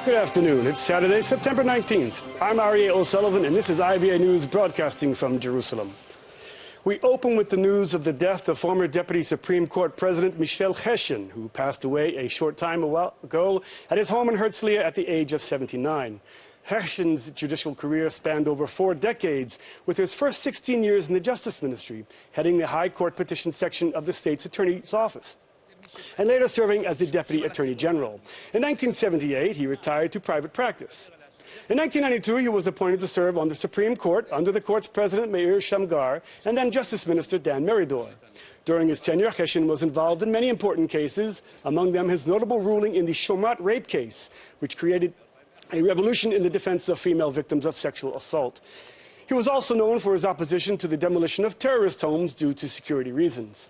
Good afternoon. It's Saturday, September 19th. I'm Aryeh O'Sullivan, and this is IBA News broadcasting from Jerusalem. We open with the news of the death of former Deputy Supreme Court President Michel Cheshin, who passed away a short time ago at his home in Herzliya at the age of 79. Cheshin's judicial career spanned over 4 decades, with his first 16 years in the Justice Ministry, heading the High Court Petition Section of the state's Attorney's Office, and later serving as the Deputy Attorney General. In 1978, he retired to private practice. In 1992, he was appointed to serve on the Supreme Court under the court's President Meir Shamgar and then Justice Minister Dan Meridor. During his tenure, Cheshin was involved in many important cases, among them his notable ruling in the Shomrat rape case, which created a revolution in the defense of female victims of sexual assault. He was also known for his opposition to the demolition of terrorist homes due to security reasons.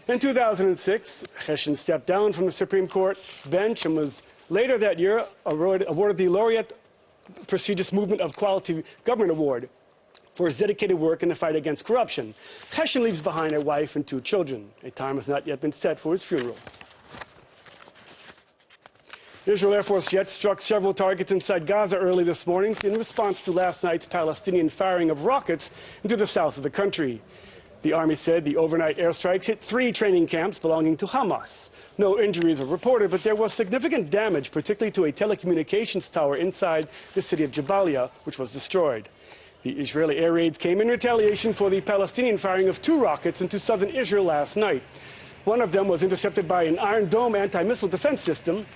In 2006, Cheshin stepped down from the Supreme Court bench and was later that year awarded the Laureate Prestigious Movement of Quality Government Award for his dedicated work in the fight against corruption. Cheshin leaves behind a wife and 2 children. A time has not yet been set for his funeral. Israel Air Force jets struck several targets inside Gaza early this morning in response to last night's Palestinian firing of rockets into the south of the country. The Army said the overnight airstrikes hit 3 training camps belonging to Hamas. No injuries were reported, but there was significant damage, particularly to a telecommunications tower inside the city of Jabalia, which was destroyed. The Israeli air raids came in retaliation for the Palestinian firing of 2 rockets into southern Israel last night. One of them was intercepted by an Iron Dome anti-missile defense system,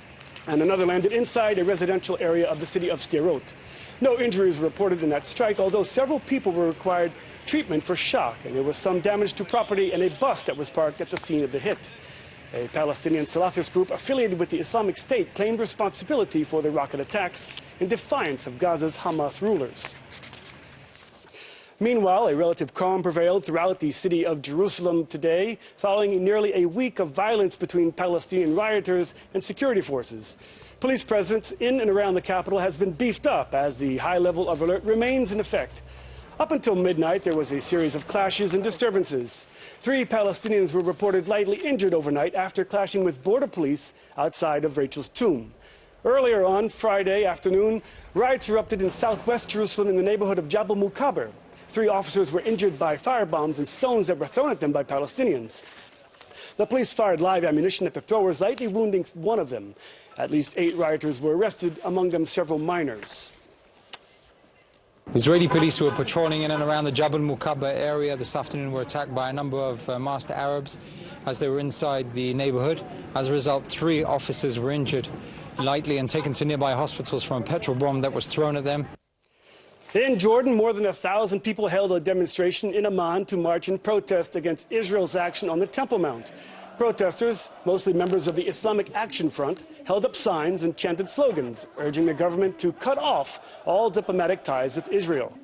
and another landed inside a residential area of the city of Sderot. No injuries were reported in that strike, although several people were required treatment for shock, and there was some damage to property and a bus that was parked at the scene of the hit. A Palestinian Salafist group affiliated with the Islamic State claimed responsibility for the rocket attacks in defiance of Gaza's Hamas rulers. Meanwhile, a relative calm prevailed throughout the city of Jerusalem today, following nearly a week of violence between Palestinian rioters and security forces. Police presence in and around the capital has been beefed up as the high level of alert remains in effect. Up until midnight, there was a series of clashes and disturbances. 3 Palestinians were reported lightly injured overnight after clashing with border police outside of Rachel's tomb. Earlier on Friday afternoon, riots erupted in southwest Jerusalem in the neighborhood of Jabal Mukaber. 3 officers were injured by firebombs and stones that were thrown at them by Palestinians. The police fired live ammunition at the throwers, lightly wounding 1 of them. At least 8 rioters were arrested, among them several minors. Israeli police who were patrolling in and around the Jabal Mukaber area this afternoon were attacked by a number of masked Arabs as they were inside the neighborhood. As a result, 3 officers were injured lightly and taken to nearby hospitals from a petrol bomb that was thrown at them. In Jordan, more than 1,000 people held a demonstration in Amman to march in protest against Israel's action on the Temple Mount. Protesters, mostly members of the Islamic Action Front, held up signs and chanted slogans, urging the government to cut off all diplomatic ties with Israel.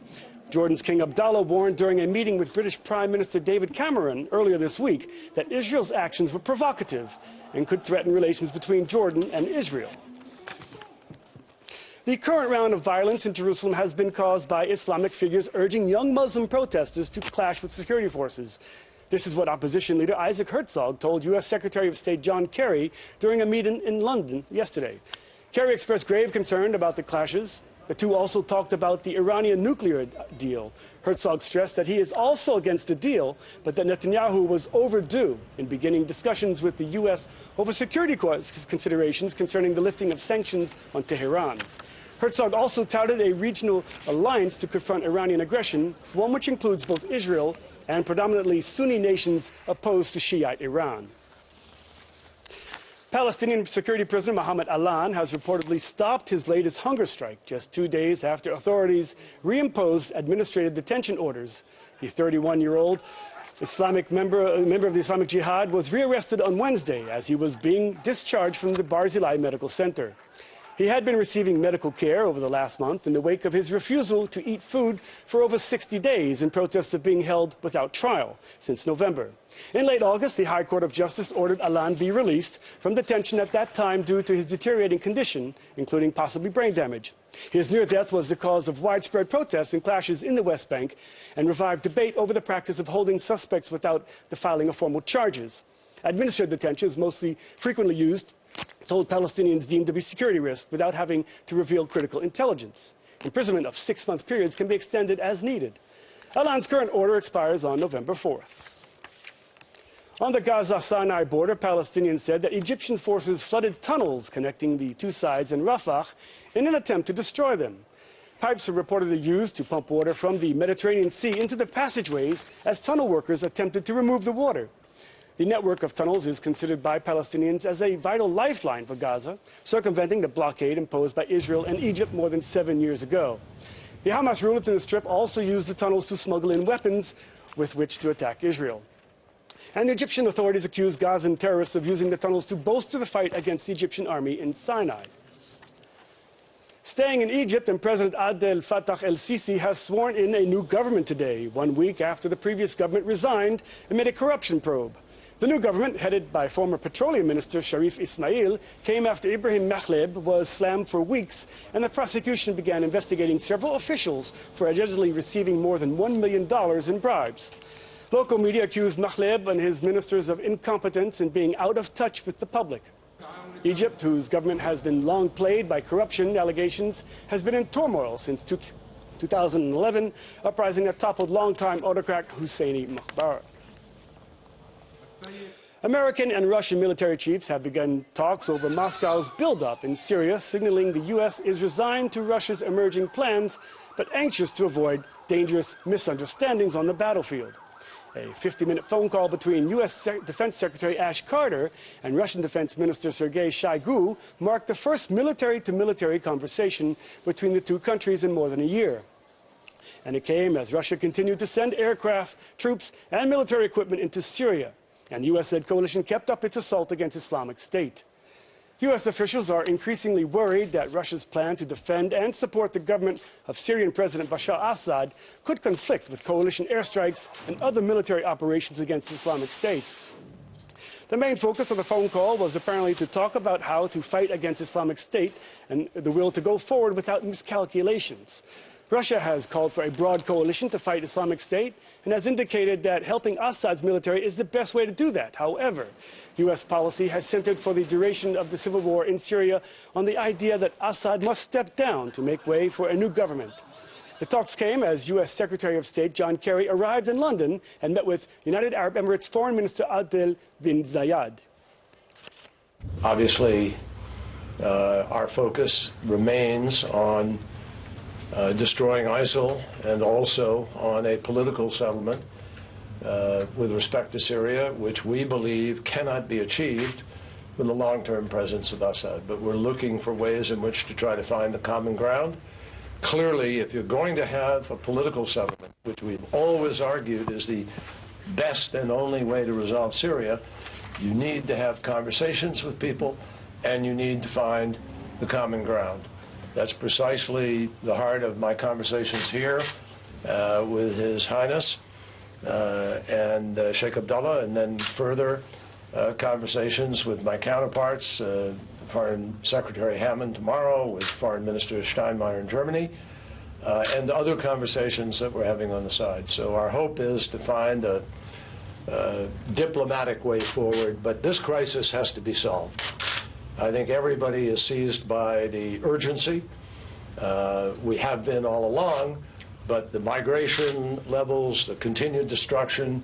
Jordan's King Abdullah warned during a meeting with British Prime Minister David Cameron earlier this week that Israel's actions were provocative and could threaten relations between Jordan and Israel. The current round of violence in Jerusalem has been caused by Islamic figures urging young Muslim protesters to clash with security forces. This is what opposition leader Isaac Herzog told U.S. Secretary of State John Kerry during a meeting in London yesterday. Kerry expressed grave concern about the clashes. The 2 also talked about the Iranian nuclear deal. Herzog stressed that he is also against the deal, but that Netanyahu was overdue in beginning discussions with the U.S. over security considerations concerning the lifting of sanctions on Tehran. Herzog also touted a regional alliance to confront Iranian aggression, one which includes both Israel and predominantly Sunni nations opposed to Shiite Iran. Palestinian security prisoner Mohammed Alan has reportedly stopped his latest hunger strike just 2 days after authorities reimposed administrative detention orders. The 31-year-old Islamic member of the Islamic Jihad was rearrested on Wednesday as he was being discharged from the Barzilai Medical Center. He had been receiving medical care over the last month in the wake of his refusal to eat food for over 60 days in protest of being held without trial since November. In late August, the High Court of Justice ordered Alan be released from detention at that time due to his deteriorating condition, including possibly brain damage. His near death was the cause of widespread protests and clashes in the West Bank and revived debate over the practice of holding suspects without the filing of formal charges. Administrative detention is most frequently used told Palestinians deemed to be security risks without having to reveal critical intelligence. Imprisonment of 6-month periods can be extended as needed. Iran's current order expires on November 4th. On the Gaza-Sinai border, Palestinians said that Egyptian forces flooded tunnels connecting the two sides in Rafah in an attempt to destroy them. Pipes were reportedly used to pump water from the Mediterranean Sea into the passageways as tunnel workers attempted to remove the water. The network of tunnels is considered by Palestinians as a vital lifeline for Gaza, circumventing the blockade imposed by Israel and Egypt more than 7 years ago. The Hamas rulers in the Strip also used the tunnels to smuggle in weapons with which to attack Israel. And the Egyptian authorities accused Gazan terrorists of using the tunnels to bolster the fight against the Egyptian army in Sinai. Staying in Egypt, and President Abdel Fattah el-Sisi has sworn in a new government today, 1 week after the previous government resigned amid a corruption probe. The new government, headed by former Petroleum Minister Sharif Ismail, came after Ibrahim Mahleb was slammed for weeks, and the prosecution began investigating several officials for allegedly receiving more than $1 million in bribes. Local media accused Mahleb and his ministers of incompetence and being out of touch with the public. Egypt, whose government has been long plagued by corruption allegations, has been in turmoil since 2011, uprising that toppled longtime autocrat Hosseini Mubarak. American and Russian military chiefs have begun talks over Moscow's buildup in Syria, signaling the U.S. is resigned to Russia's emerging plans, but anxious to avoid dangerous misunderstandings on the battlefield. A 50-minute phone call between U.S. Defense Secretary Ash Carter and Russian Defense Minister Sergei Shoigu marked the first military-to-military conversation between the two countries in more than a year. And it came as Russia continued to send aircraft, troops, and military equipment into Syria, and the U.S.-led coalition kept up its assault against Islamic State. U.S. officials are increasingly worried that Russia's plan to defend and support the government of Syrian President Bashar al-Assad could conflict with coalition airstrikes and other military operations against Islamic State. The main focus of the phone call was apparently to talk about how to fight against Islamic State and the will to go forward without miscalculations. Russia has called for a broad coalition to fight Islamic State and has indicated that helping Assad's military is the best way to do that. However, U.S. policy has centered for the duration of the civil war in Syria on the idea that Assad must step down to make way for a new government. The talks came as U.S. Secretary of State John Kerry arrived in London and met with United Arab Emirates Foreign Minister Adel bin Zayed. Obviously, our focus remains on destroying ISIL and also on a political settlement with respect to Syria, which we believe cannot be achieved with the long-term presence of Assad. But we're looking for ways in which to try to find the common ground. Clearly, if you're going to have a political settlement, which we've always argued is the best and only way to resolve Syria, you need to have conversations with people and you need to find the common ground. That's precisely the heart of my conversations here with His Highness and Sheikh Abdullah, and then further conversations with my counterparts, Foreign Secretary Hammond tomorrow, with Foreign Minister Steinmeier in Germany, and other conversations that we're having on the side. So our hope is to find a diplomatic way forward, but this crisis has to be solved. I think everybody is seized by the urgency. We have been all along, but the migration levels, the continued destruction,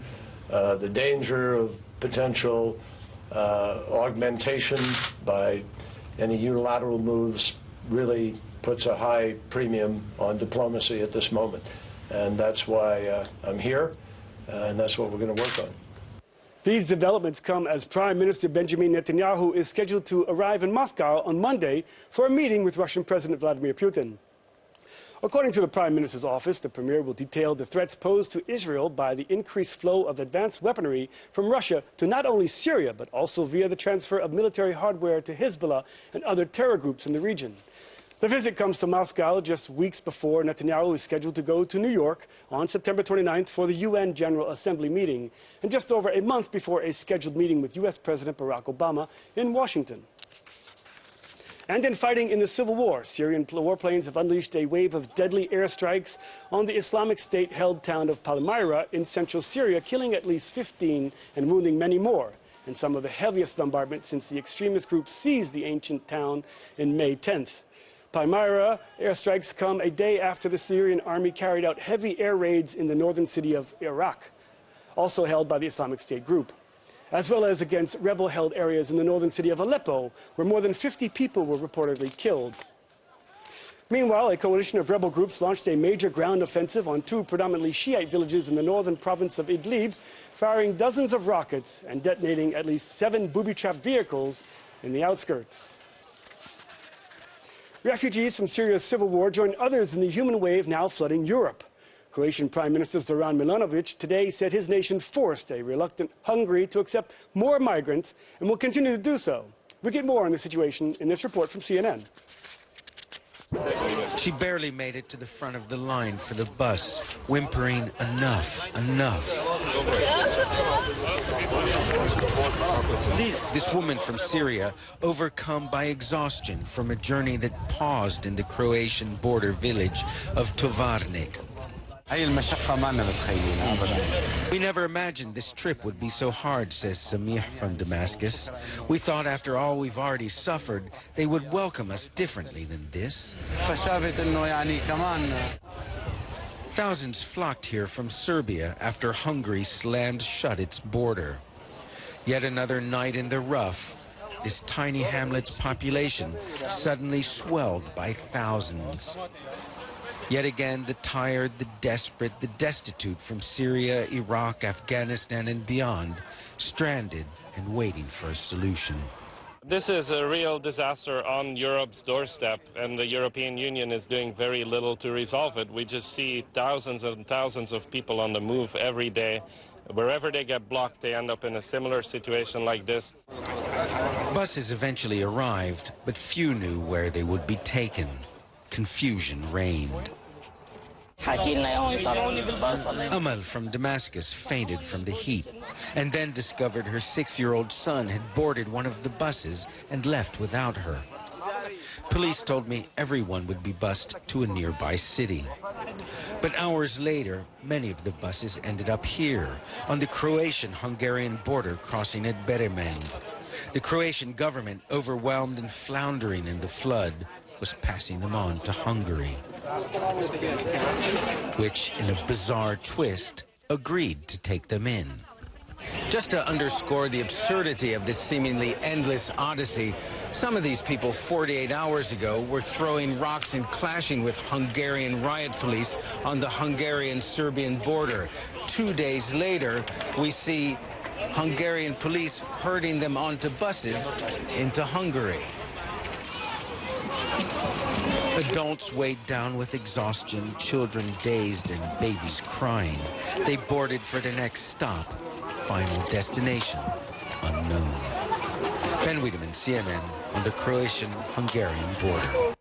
the danger of potential augmentation by any unilateral moves really puts a high premium on diplomacy at this moment. And that's why I'm here, and that's what we're going to work on. These developments come as Prime Minister Benjamin Netanyahu is scheduled to arrive in Moscow on Monday for a meeting with Russian President Vladimir Putin. According to the Prime Minister's office, the premier will detail the threats posed to Israel by the increased flow of advanced weaponry from Russia to not only Syria, but also via the transfer of military hardware to Hezbollah and other terror groups in the region. The visit comes to Moscow just weeks before Netanyahu is scheduled to go to New York on September 29th for the UN General Assembly meeting, and just over a month before a scheduled meeting with U.S. President Barack Obama in Washington. And in fighting in the civil war, Syrian warplanes have unleashed a wave of deadly airstrikes on the Islamic State-held town of Palmyra in central Syria, killing at least 15 and wounding many more. and some of the heaviest bombardment since the extremist group seized the ancient town in May 10th. Palmyra airstrikes come a day after the Syrian army carried out heavy air raids in the northern city of Iraq, also held by the Islamic State group, as well as against rebel-held areas in the northern city of Aleppo, where more than 50 people were reportedly killed. Meanwhile, a coalition of rebel groups launched a major ground offensive on two predominantly Shiite villages in the northern province of Idlib, firing dozens of rockets and detonating at least 7 booby-trapped vehicles in the outskirts. Refugees from Syria's civil war join others in the human wave now flooding Europe. Croatian Prime Minister Zoran Milanovic today said his nation forced a reluctant Hungary to accept more migrants and will continue to do so. We get more on the situation in this report from CNN. She barely made it to the front of the line for the bus, whimpering, "Enough, enough." This woman from Syria, overcome by exhaustion from a journey that paused in the Croatian border village of Tovarnik. We never imagined this trip would be so hard, says Samih from Damascus. We thought after all we've already suffered, they would welcome us differently than this. Thousands flocked here from Serbia after Hungary slammed shut its border. Yet another night in the rough, this tiny hamlet's population suddenly swelled by thousands. Yet again, the tired, the desperate, the destitute from Syria, Iraq, Afghanistan, and beyond, stranded and waiting for a solution. This is a real disaster on Europe's doorstep, and the European Union is doing very little to resolve it. We just see thousands and thousands of people on the move every day. Wherever they get blocked, they end up in a similar situation like this. Buses eventually arrived, but few knew where they would be taken. Confusion reigned. Amal from Damascus fainted from the heat and then discovered her 6-year-old son had boarded one of the buses and left without her. Police told me everyone would be bused to a nearby city. But hours later, many of the buses ended up here, on the Croatian-Hungarian border crossing at Beremen. The Croatian government, overwhelmed and floundering in the flood, was passing them on to Hungary, which, in a bizarre twist, agreed to take them in. Just to underscore the absurdity of this seemingly endless odyssey, some of these people 48 hours ago were throwing rocks and clashing with Hungarian riot police on the Hungarian-Serbian border. 2 days later, we see Hungarian police herding them onto buses into Hungary. Adults weighed down with exhaustion, children dazed, and babies crying. They boarded for their next stop, final destination unknown. Ben Wiedemann, CNN, on the Croatian-Hungarian border.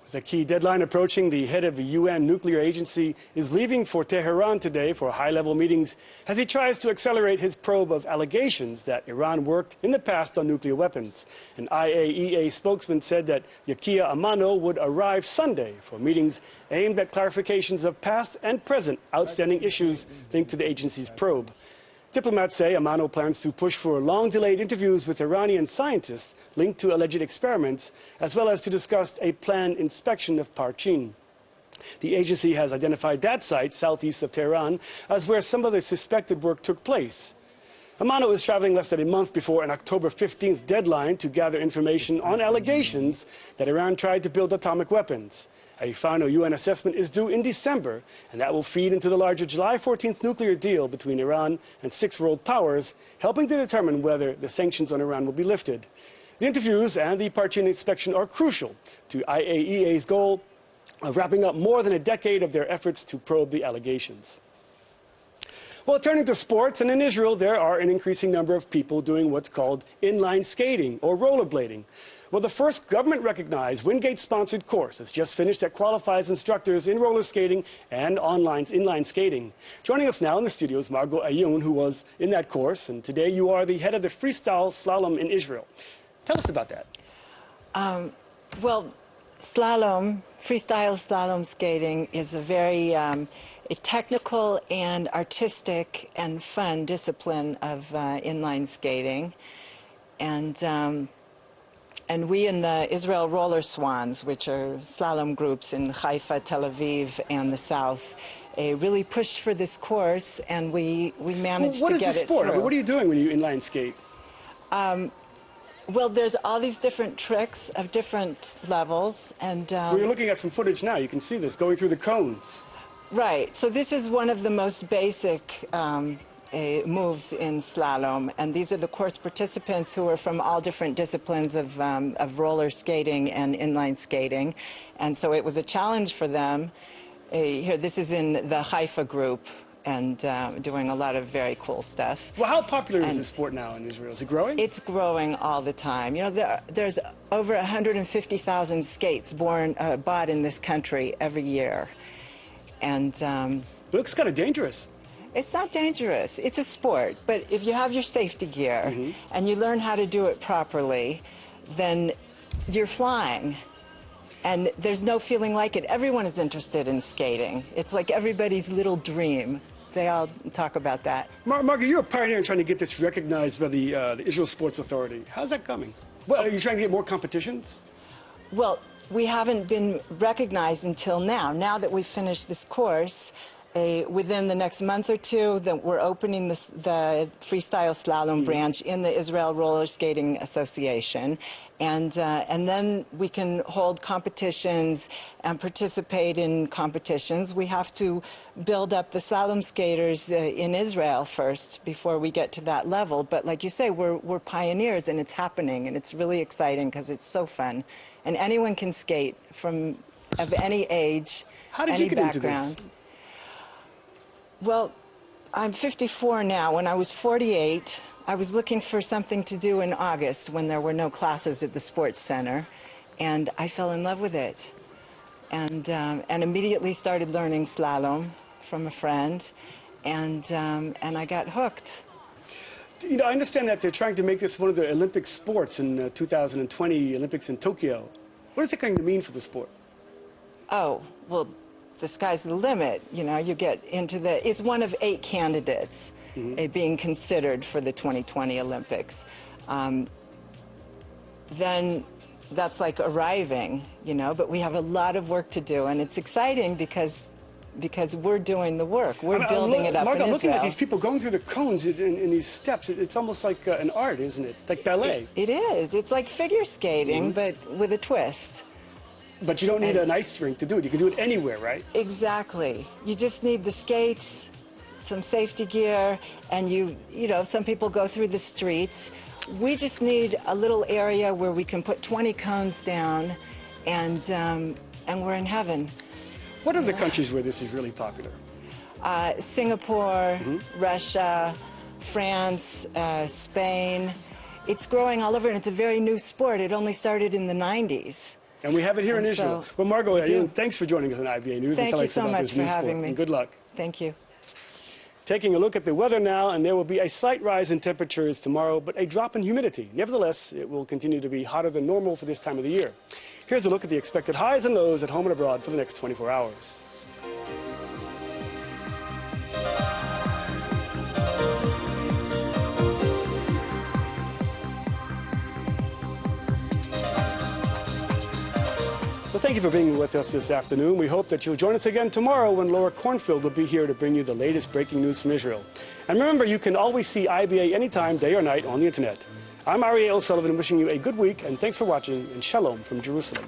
With a key deadline approaching, the head of the UN nuclear agency is leaving for Tehran today for high-level meetings as he tries to accelerate his probe of allegations that Iran worked in the past on nuclear weapons. An IAEA spokesman said that Yukiya Amano would arrive Sunday for meetings aimed at clarifications of past and present outstanding issues linked to the agency's probe. Diplomats say Amano plans to push for long-delayed interviews with Iranian scientists linked to alleged experiments, as well as to discuss a planned inspection of Parchin. The agency has identified that site, southeast of Tehran, as where some of the suspected work took place. Amano is traveling less than a month before an October 15th deadline to gather information on allegations that Iran tried to build atomic weapons. A final UN assessment is due in December, and that will feed into the larger July 14th nuclear deal between Iran and 6 world powers, helping to determine whether the sanctions on Iran will be lifted. The interviews and the Parchin inspection are crucial to IAEA's goal of wrapping up more than a decade of their efforts to probe the allegations. Well, turning to sports, and in Israel, there are an increasing number of people doing what's called inline skating or rollerblading. Well, the first government-recognized Wingate-sponsored course has just finished that qualifies instructors in roller skating and inline skating. Joining us now in the studio is Margot Ayoun, who was in that course, and today you are the head of the freestyle slalom in Israel. Tell us about that. Well, Slalom, freestyle slalom skating is a very a technical and artistic and fun discipline of inline skating. And we in the Israel Roller Swans, which are slalom groups in Haifa, Tel Aviv, and the South, really pushed for this course, and we managed to get it through. What is the sport? I mean, what are you doing when you inline skate? Well, there's all these different tricks of different levels, and We're looking at some footage now. You can see this going through the cones. right. So this is one of the most basic moves in slalom, and these are the course participants who are from all different disciplines of roller skating and inline skating, and so it was a challenge for them. Here, this is in the Haifa group, and doing a lot of very cool stuff. Well, how popular is this sport now in Israel? Is it growing? It's growing all the time. You know, there's over 150,000 skates bought in this country every year, and It looks kind of dangerous. it's not dangerous. It's a sport, but if you have your safety gear and you learn how to do it properly, then you're flying. And there's no feeling like it. Everyone is interested in skating. It's like everybody's little dream. They all talk about that. Margaret, you're a pioneer in trying to get this recognized by the Israel Sports Authority. How's that coming? Well, are you trying to get more competitions? Well, we haven't been recognized until now. Now that we've finished this course, within the next month or two, that we're opening the freestyle slalom branch in the Israel Roller Skating Association, and then we can hold competitions and participate in competitions. We have to build up the slalom skaters in Israel first before we get to that level. But like you say, we're pioneers, and it's happening, and it's really exciting because it's so fun, and anyone can skate of any age, How did any you get background. into this? Well, I'm 54 now. When I was 48, I was looking for something to do in August when there were no classes at the sports center, and I fell in love with it, and immediately started learning slalom from a friend, and I got hooked. You know, I understand that they're trying to make this one of the Olympic sports in 2020 Olympics in Tokyo. What is it going to mean for the sport? Oh, well, the sky's the limit. You know, you get into it's one of 8 candidates being considered for the 2020 Olympics. Then that's like arriving, you know, but we have a lot of work to do, and it's exciting because we're doing the work. We're building it up Mark, in I'm looking Israel. at these people going through the cones in these steps. It's almost like an art, isn't it? Like ballet. It is. It's like figure skating, but with a twist. But you don't need an ice rink to do it. You can do it anywhere, right? Exactly. You just need the skates, some safety gear, and you know, some people go through the streets. We just need a little area where we can put 20 cones down, and we're in heaven. What are the countries where this is really popular? Singapore, Russia, France, Spain. It's growing all over, and it's a very new sport. It only started in the 90s. And we have it here in Israel. Well, Margot, thanks for joining us on IBA News. Thank and telling you us so about much this for new sport. having me. And good luck. Thank you. Taking a look at the weather now, and there will be a slight rise in temperatures tomorrow, but a drop in humidity. Nevertheless, it will continue to be hotter than normal for this time of the year. Here's a look at the expected highs and lows at home and abroad for the next 24 hours. Well, thank you for being with us this afternoon. We hope that you'll join us again tomorrow when Laura Cornfield will be here to bring you the latest breaking news from Israel. And remember, you can always see IBA anytime, day or night, on the internet. I'm Aryeh O'Sullivan, wishing you a good week, and thanks for watching, and shalom from Jerusalem.